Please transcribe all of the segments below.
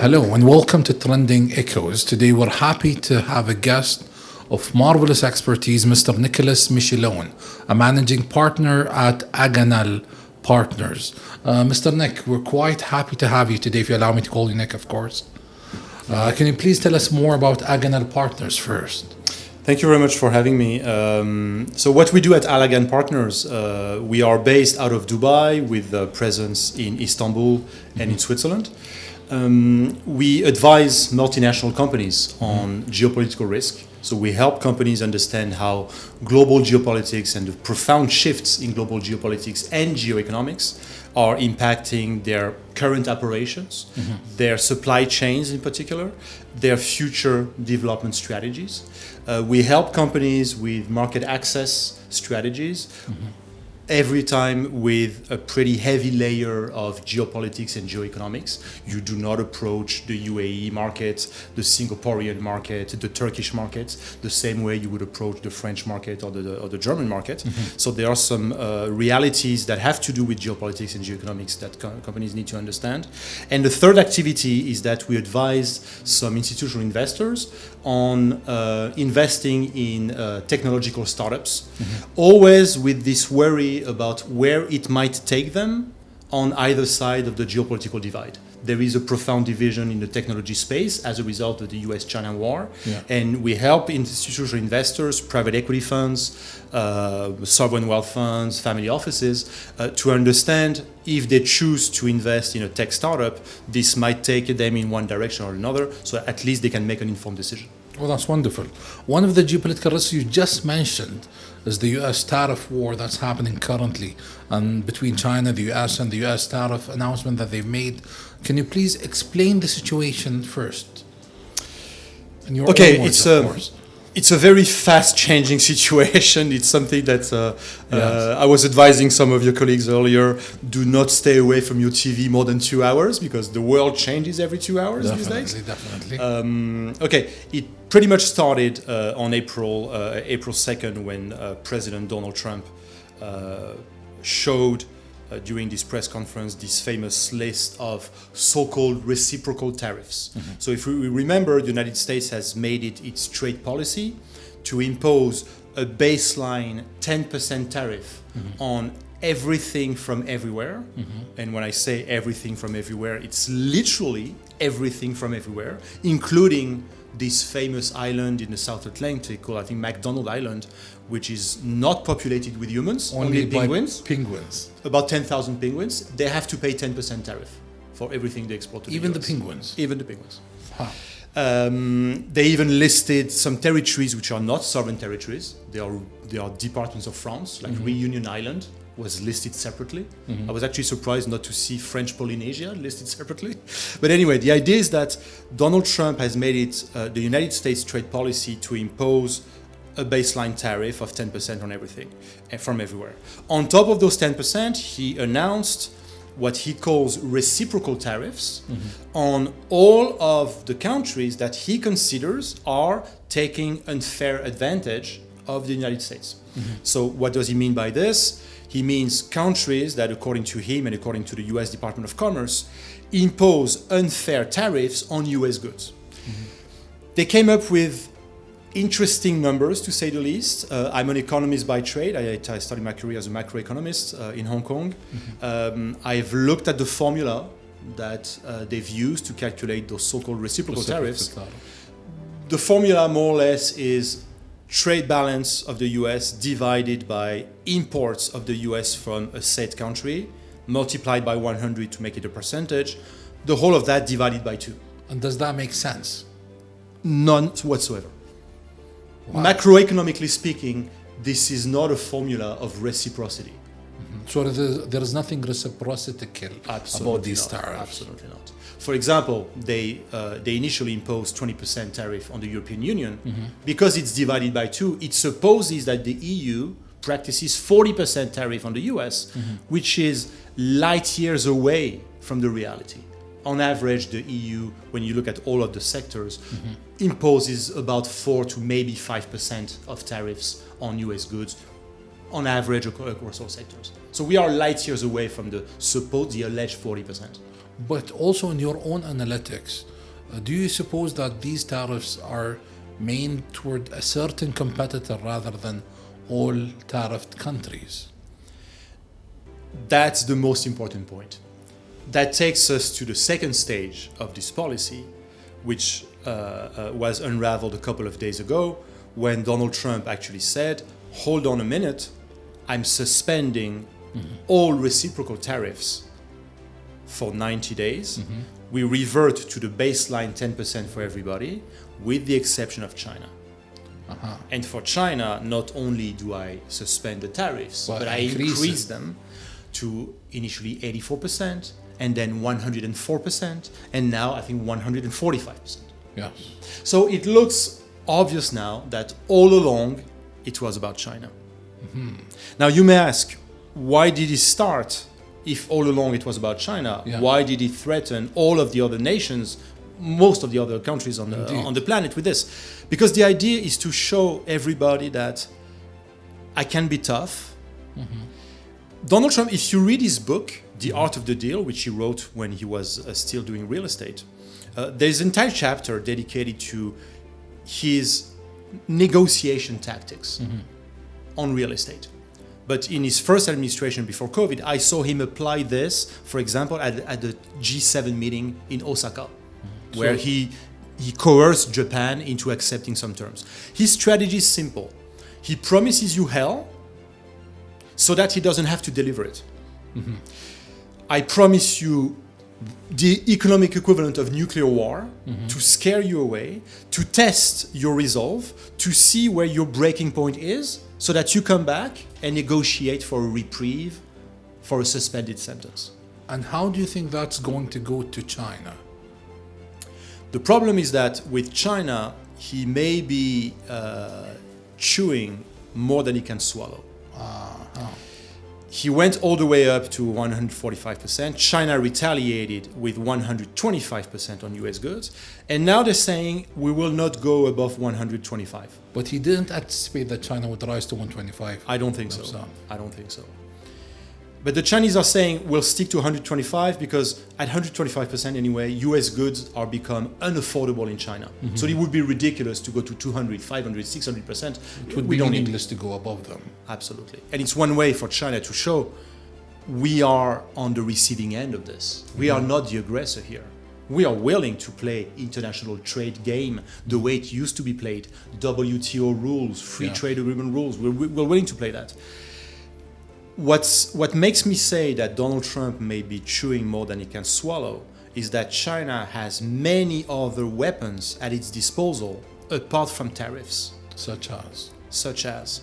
Hello and welcome to Trending Echoes. Today we're happy to have a guest of marvelous expertise, Mr. Nicholas Michelone, a managing partner at Agonal Partners. Mr. Nick, we're quite happy to have you today, if you allow me to call you Nick, of course. Can you please tell us more about Agonal Partners first? Thank you very much for having me. So what we do at Agonal Partners, we are based out of Dubai with a presence in Istanbul and in Switzerland. We advise multinational companies on geopolitical risk. So we help companies understand how global geopolitics and the profound shifts in global geopolitics and geoeconomics are impacting their current operations, their supply chains in particular, their future development strategies. We help companies with market access strategies, every time with a pretty heavy layer of geopolitics and geoeconomics. You do not approach the UAE market, the Singaporean market, the Turkish market, the same way you would approach the French market or the German market. So there are some realities that have to do with geopolitics and geoeconomics that companies need to understand. And the third activity is that we advise some institutional investors on investing in technological startups, always with this worry about where it might take them on either side of the geopolitical divide. There is a profound division in the technology space as a result of the US-China war. And we help institutional investors, private equity funds, sovereign wealth funds, family offices, to understand if they choose to invest in a tech startup, this might take them in one direction or another, so at least they can make an informed decision. Well, that's wonderful. One of the geopolitical risks you just mentioned is the US tariff war that's happening currently, and between China, the US, and the US tariff announcement that they've made. Can you please explain the situation first? In your own words, of course. It's a very fast-changing situation. It's something that I was advising some of your colleagues earlier. Do not stay away from your TV more than 2 hours because the world changes every 2 hours these days. Definitely. It pretty much started on April 2nd when President Donald Trump showed during this press conference this famous list of so-called reciprocal tariffs. So if we remember, the United States has made it its trade policy to impose a baseline 10% tariff on everything from everywhere. And when I say everything from everywhere, it's literally everything from everywhere, including this famous island in the South Atlantic called, I think, McDonald Island, which is not populated with humans, only penguins. Penguins. About 10,000 penguins. They have to pay 10% tariff for everything they export to the Even US. the penguins? Even the penguins. Huh. They even listed some territories which are not sovereign territories. They are departments of France, like Reunion Island was listed separately. I was actually surprised not to see French Polynesia listed separately. But anyway, the idea is that Donald Trump has made it the United States trade policy to impose a baseline tariff of 10% on everything from everywhere. On top of those 10%, he announced what he calls reciprocal tariffs on all of the countries that he considers are taking unfair advantage of the United States. So what does he mean by this? He means countries that, according to him and according to the US Department of Commerce, impose unfair tariffs on US goods. They came up with interesting numbers, to say the least. I'm an economist by trade. I started my career as a macroeconomist in Hong Kong. I've looked at the formula that they've used to calculate those so-called reciprocal tariffs. The formula, more or less, is trade balance of the US divided by imports of the US from a said country, multiplied by 100 to make it a percentage. The whole of that divided by 2. And does that make sense? None whatsoever. Wow. Macroeconomically speaking, this is not a formula of reciprocity. So there is nothing reciprocal about these tariffs? Absolutely not. For example, they initially imposed 20% tariff on the European Union. Because it's divided by 2, it supposes that the EU practices 40% tariff on the US, which is light years away from the reality. On average, the EU, when you look at all of the sectors, imposes about 4 to maybe 5% of tariffs on US goods, on average across all sectors. So we are light years away from the alleged 40%. But also in your own analytics, Do you suppose that these tariffs are aimed toward a certain competitor rather than all tariffed countries? That's the most important point. That takes us to the second stage of this policy, which was unraveled a couple of days ago when Donald Trump actually said, hold on a minute, I'm suspending all reciprocal tariffs for 90 days. We revert to the baseline 10% for everybody, with the exception of China. And for China, not only do I suspend the tariffs, but I increase them to initially 84%, and then 104%, and now I think 145%. Yes. So it looks obvious now that all along it was about China. Now you may ask, why did he start if all along it was about China? Yeah. Why did he threaten all of the other nations, most of the other countries on the planet with this? Because the idea is to show everybody that I can be tough. Donald Trump, if you read his book, The Art of the Deal, which he wrote when he was still doing real estate, there's an entire chapter dedicated to his negotiation tactics on real estate. But in his first administration before COVID, I saw him apply this, for example, at the G7 meeting in Osaka, where he coerced Japan into accepting some terms. His strategy is simple. He promises you hell so that he doesn't have to deliver it. I promise you the economic equivalent of nuclear war to scare you away, to test your resolve, to see where your breaking point is, so that you come back and negotiate for a reprieve, for a suspended sentence. And how do you think that's going to go to China? The problem is that with China, he may be chewing more than he can swallow. He went all the way up to 145%. China retaliated with 125% on US goods. And now they're saying we will not go above 125. But he didn't anticipate that China would rise to 125. I don't think so. I don't think so. But the Chinese are saying we'll stick to 125 because at 125% anyway, US goods are become unaffordable in China. So it would be ridiculous to go to 200, 500, 600%. It would be meaningless to go above them. Absolutely. And it's one way for China to show we are on the receiving end of this. We are not the aggressor here. We are willing to play international trade game the way it used to be played. WTO rules, free trade agreement rules. We're willing to play that. What makes me say that Donald Trump may be chewing more than he can swallow is that China has many other weapons at its disposal apart from tariffs. Such as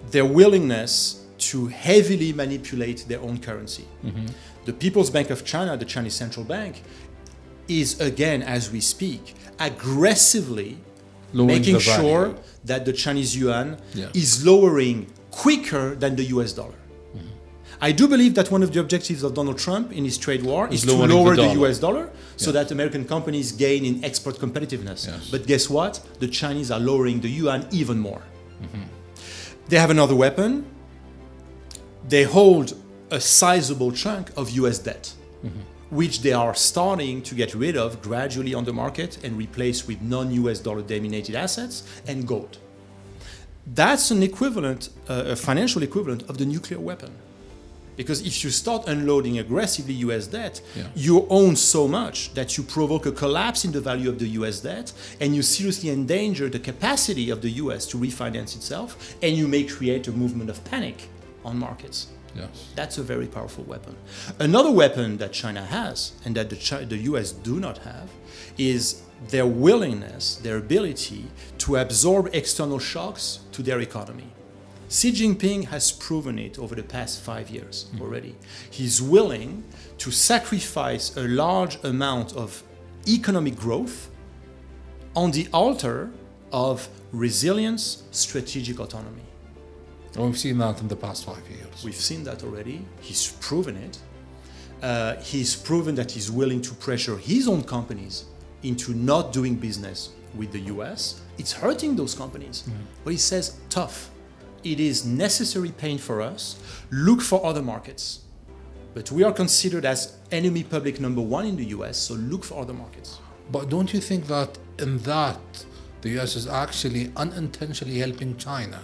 their willingness to heavily manipulate their own currency. The People's Bank of China, the Chinese central bank, is again, as we speak, aggressively making sure that the Chinese yuan is lowering quicker than the US dollar. I do believe that one of the objectives of Donald Trump in his trade war is to lower the US dollar so that American companies gain in export competitiveness. But guess what? The Chinese are lowering the yuan even more. They have another weapon. They hold a sizable chunk of US debt, which they are starting to get rid of gradually on the market and replace with non-US dollar denominated assets and gold. That's an equivalent, a financial equivalent of the nuclear weapon. Because if you start unloading aggressively US debt, you own so much that you provoke a collapse in the value of the US debt and you seriously endanger the capacity of the US to refinance itself, and you may create a movement of panic on markets. That's a very powerful weapon. Another weapon that China has and that the US do not have is their willingness, their ability to absorb external shocks to their economy. Xi Jinping has proven it over the past 5 years already. He's willing to sacrifice a large amount of economic growth on the altar of resilience, strategic autonomy. We've seen that in the past 5 years. We've seen that already. He's proven it. He's proven that he's willing to pressure his own companies into not doing business with the US. It's hurting those companies. But he says, tough. It is necessary pain for us. Look for other markets. But we are considered as enemy public number one in the US, so look for other markets. But don't you think that in that the US is actually unintentionally helping China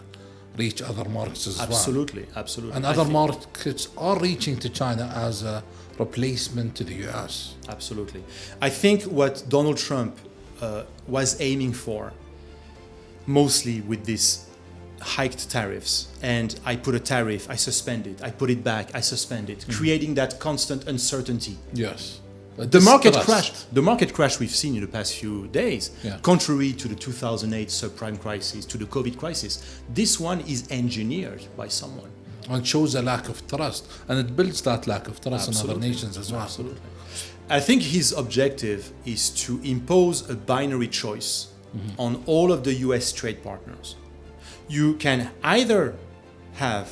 reach other markets as well? Absolutely. And other markets are reaching to China as a replacement to the US. Absolutely. I think what Donald Trump was aiming for, mostly with this hiked tariffs, and I put a tariff, I suspend it, I put it back, I suspend it, creating that constant uncertainty. Yes. The market crash we've seen in the past few days, Yeah. contrary to the 2008 subprime crisis, to the COVID crisis, this one is engineered by someone. And shows a lack of trust, and it builds that lack of trust in other Absolutely. nations as well. Absolutely. I think his objective is to impose a binary choice on all of the US trade partners. You can either have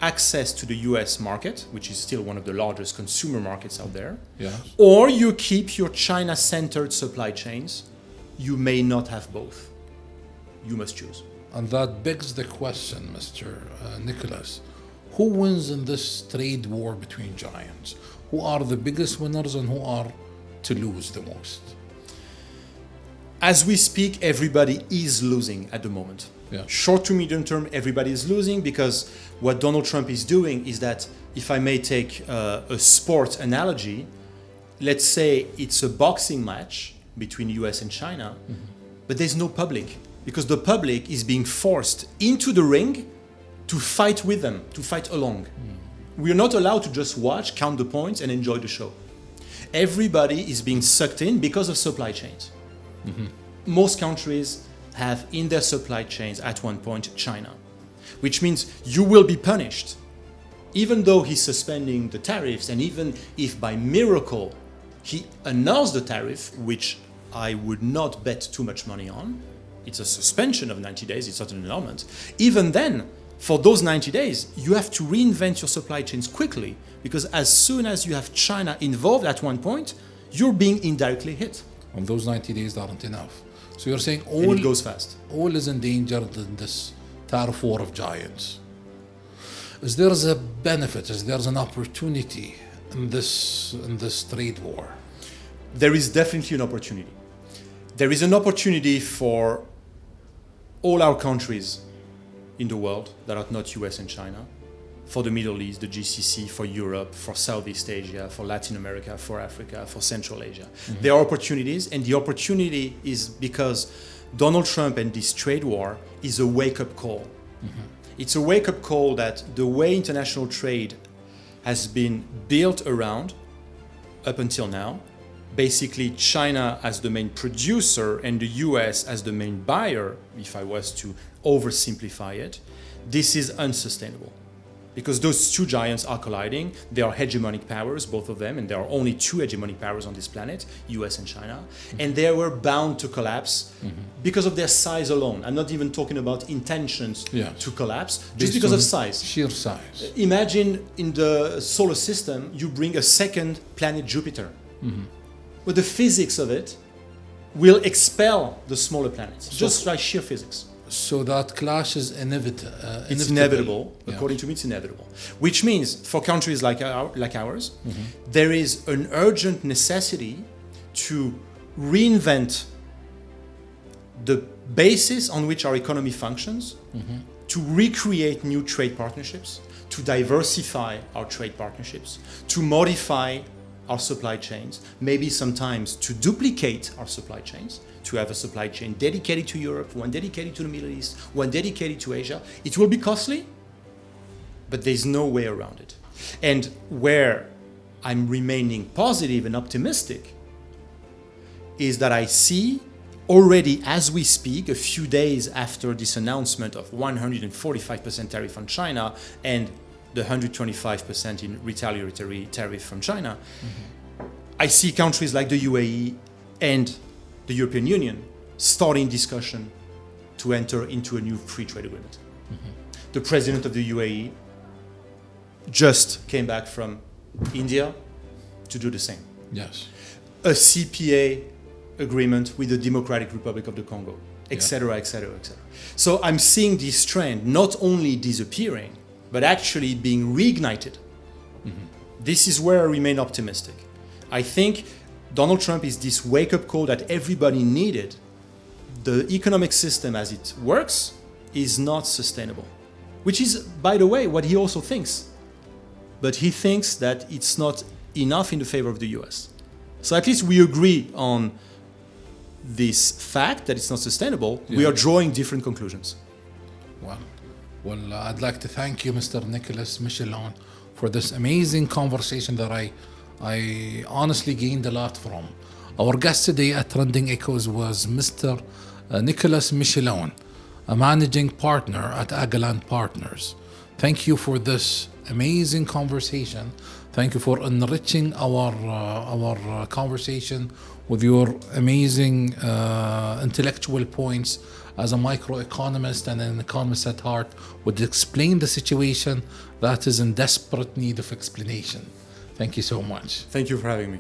access to the US market, which is still one of the largest consumer markets out there, Yes. or you keep your China-centered supply chains. You may not have both. You must choose. And that begs the question, Mr. Nicholas, who wins in this trade war between giants? Who are the biggest winners and who are to lose the most? As we speak, everybody is losing at the moment. Yeah. Short to medium term, everybody is losing, because what Donald Trump is doing is that, if I may take a sport analogy, let's say it's a boxing match between US and China, but there's no public, because the public is being forced into the ring to fight with them, to fight along. We are not allowed to just watch, count the points, and enjoy the show. Everybody is being sucked in because of supply chains. Most countries have in their supply chains at one point China, which means you will be punished. Even though he's suspending the tariffs, and even if by miracle he annuls the tariff, which I would not bet too much money on, it's a suspension of 90 days, it's not an annulment. Even then, for those 90 days, you have to reinvent your supply chains quickly, because as soon as you have China involved at one point, you're being indirectly hit. And those 90 days aren't enough. So you're saying And all it goes fast. all is endangered in this tariff war of giants. Is there a benefit? Is there an opportunity in this trade war? There is definitely an opportunity. There is an opportunity for all our countries in the world that are not US and China, for the Middle East, the GCC, for Europe, for Southeast Asia, for Latin America, for Africa, for Central Asia. There are opportunities, and the opportunity is because Donald Trump and this trade war is a wake-up call. It's a wake-up call that the way international trade has been built around up until now, basically China as the main producer and the US as the main buyer, if I was to oversimplify it, this is unsustainable. Because those two giants are colliding. They are hegemonic powers, both of them, and there are only two hegemonic powers on this planet, US and China. And they were bound to collapse because of their size alone. I'm not even talking about intentions to collapse, just Based because on of size. Sheer size. Imagine in the solar system, you bring a second planet, Jupiter. But the physics of it will expel the smaller planets, just by sheer physics. So that clash is inevitable. It's inevitable. According to me, it's inevitable. Which means for countries like ours, there is an urgent necessity to reinvent the basis on which our economy functions, to recreate new trade partnerships, to diversify our trade partnerships, to modify our supply chains, maybe sometimes to duplicate our supply chains, to have a supply chain dedicated to Europe, one dedicated to the Middle East, one dedicated to Asia. It will be costly, but there's no way around it. And where I'm remaining positive and optimistic is that I see already as we speak, a few days after this announcement of 145% tariff on China and the 125% in retaliatory tariff from China, I see countries like the UAE and the European Union starting discussion to enter into a new free trade agreement. The president of the UAE just came back from India to do the same. Yes. A CPA agreement with the Democratic Republic of the Congo, etc., etc., etc. So I'm seeing this trend not only disappearing, but actually being reignited. This is where I remain optimistic. I think Donald Trump is this wake-up call that everybody needed. The economic system as it works is not sustainable, which is, by the way, what he also thinks. But he thinks that it's not enough in the favor of the US. So at least we agree on this fact that it's not sustainable. Yeah. We are drawing different conclusions. Well, I'd like to thank you, Mr. Nicholas Michelone, for this amazing conversation that I honestly gained a lot from. Our guest today at Trending Echoes was Mr. Nicholas Michelone, a managing partner at Agonal Partners. Thank you for this amazing conversation. Thank you for enriching our conversation with your amazing intellectual points as a microeconomist and an economist at heart, would explain the situation that is in desperate need of explanation. Thank you so much. Thank you for having me.